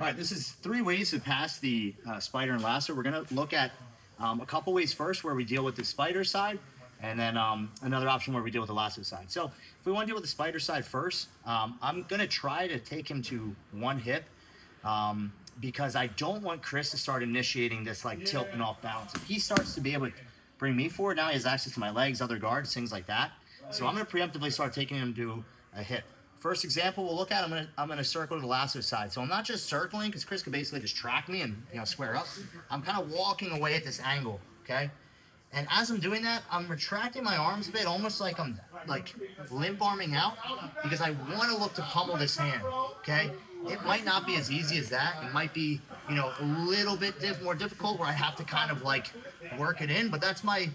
All right, this is 3 ways to pass the spider and lasso. We're going to look at a couple ways first where we deal with the spider side, and then another option where we deal with the lasso side. So if we want to deal with the spider side first, I'm going to try to take him to one hip because I don't want Chris to start initiating this like tilt and off balance. If he starts to be able to bring me forward, now he has access to my legs, other guards, things like that. So I'm going to preemptively start taking him to a hip. First example we'll look at, I'm gonna circle to the lasso side. So I'm not just circling, because Chris can basically just track me and square up. I'm kind of walking away at this angle, okay? And as I'm doing that, I'm retracting my arms a bit, almost like I'm like limp arming out, because I want to look to pummel this hand, okay? It might not be as easy as that. It might be, a little bit more difficult where I have to kind of like work it in, but that's my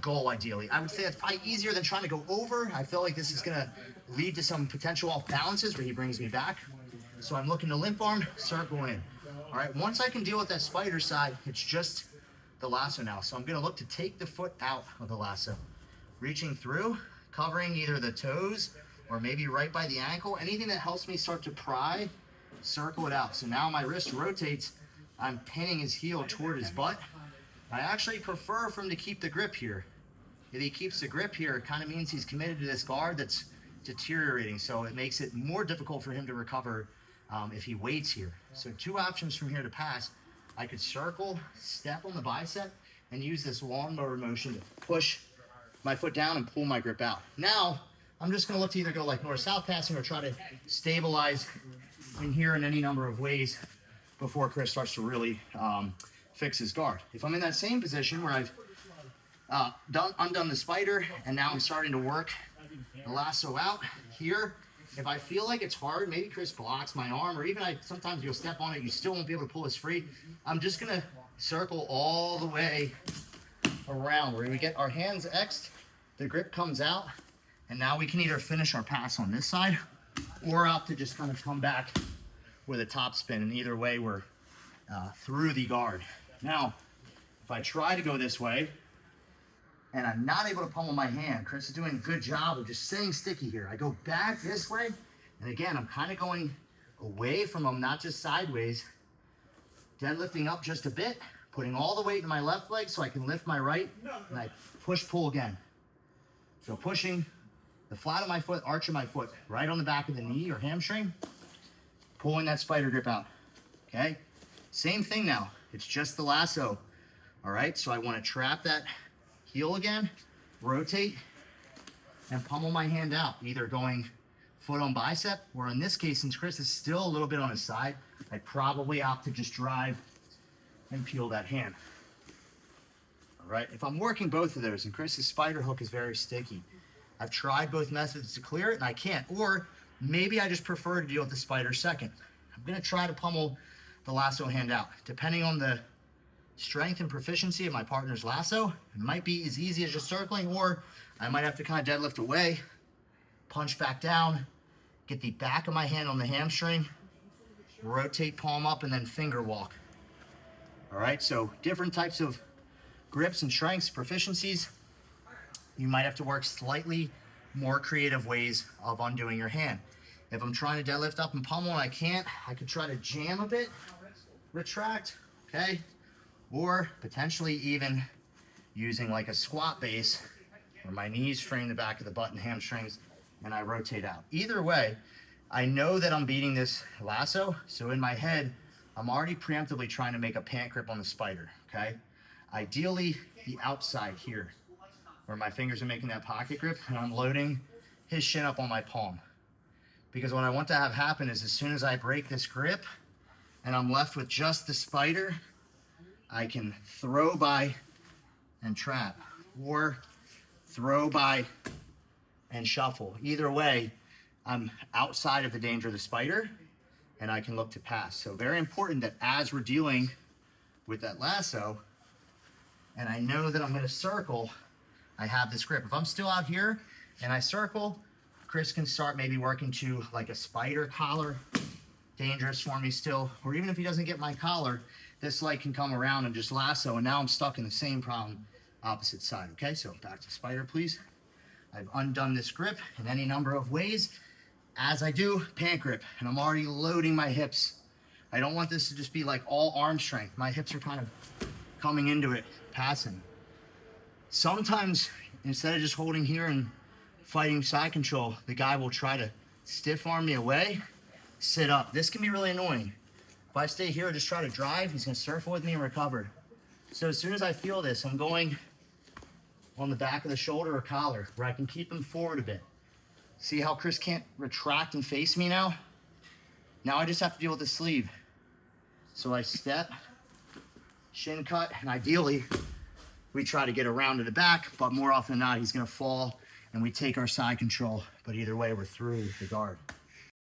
goal ideally. I would say that's probably easier than trying to go over. I feel like this is gonna lead to some potential off balances where he brings me back. So I'm looking to limp arm, circle in. All right, once I can deal with that spider side, it's just the lasso now. So I'm gonna look to take the foot out of the lasso, reaching through, covering either the toes or maybe right by the ankle. Anything that helps me start to pry, circle it out. So now my wrist rotates, I'm pinning his heel toward his butt. I actually prefer for him to keep the grip here. If he keeps the grip here, it kind of means he's committed to this guard that's deteriorating, so it makes it more difficult for him to recover if he waits here. So 2 options from here to pass. I could circle, step on the bicep, and use this lawnmower motion to push my foot down and pull my grip out. Now, I'm just gonna look to either go like north-south passing or try to stabilize in here in any number of ways before Chris starts to really fix his guard. If I'm in that same position where I've undone the spider and now I'm starting to work the lasso out here, if I feel like it's hard, maybe Chris blocks my arm, or even sometimes you'll step on it, you still won't be able to pull us free. I'm just gonna circle all the way around where we get our hands X'd, the grip comes out, and now we can either finish our pass on this side or opt to just kind of come back with a top spin, and either way we're through the guard. Now, if I try to go this way and I'm not able to pummel my hand, Chris is doing a good job of just staying sticky here. I go back this way, and again, I'm kind of going away from him, not just sideways, deadlifting up just a bit, putting all the weight in my left leg so I can lift my right, and I push-pull again. So pushing the flat of my foot, arch of my foot, right on the back of the knee or hamstring, pulling that spider grip out, okay? Same thing now, it's just the lasso, all right? So I wanna trap that heel again, rotate, and pummel my hand out, either going foot on bicep, or in this case, since Chris is still a little bit on his side, I'd probably opt to just drive and peel that hand. All right, if I'm working both of those, and Chris's spider hook is very sticky, I've tried both methods to clear it, and I can't, or maybe I just prefer to deal with the spider second. I'm gonna try to pummel the lasso hand out. Depending on the strength and proficiency of my partner's lasso, it might be as easy as just circling, or I might have to kind of deadlift away, punch back down, get the back of my hand on the hamstring, rotate palm up, and then finger walk. All right, so different types of grips and strengths, proficiencies. You might have to work slightly more creative ways of undoing your hand. If I'm trying to deadlift up and pummel and I can't, I could try to jam a bit, retract, okay? Or potentially even using like a squat base where my knees frame the back of the butt and hamstrings and I rotate out. Either way, I know that I'm beating this lasso, so in my head, I'm already preemptively trying to make a pant grip on the spider, okay? Ideally, the outside here, where my fingers are making that pocket grip, and I'm loading his shin up on my palm. Because what I want to have happen is as soon as I break this grip and I'm left with just the spider, I can throw by and trap, or throw by and shuffle. Either way, I'm outside of the danger of the spider and I can look to pass. So very important that as we're dealing with that lasso, and I know that I'm gonna circle, I have this grip. If I'm still out here and I circle, Chris can start maybe working to like a spider collar, dangerous for me still, or even if he doesn't get my collar, this leg can come around and just lasso, and now I'm stuck in the same problem, opposite side, okay? So back to spider, please. I've undone this grip in any number of ways. As I do, pant grip, and I'm already loading my hips I don't want this to just be like all arm strength. My hips are kind of coming into it, passing. Sometimes, instead of just holding here and fighting side control, the guy will try to stiff arm me away, sit up. This can be really annoying. If I stay here and just try to drive, he's gonna surf with me and recover. So as soon as I feel this, I'm going on the back of the shoulder or collar where I can keep him forward a bit. See how Chris can't retract and face me now? Now I just have to deal with the sleeve. So I step, shin cut, and ideally, we try to get around to the back, but more often than not, he's gonna fall and we take our side control. But either way, we're through the guard.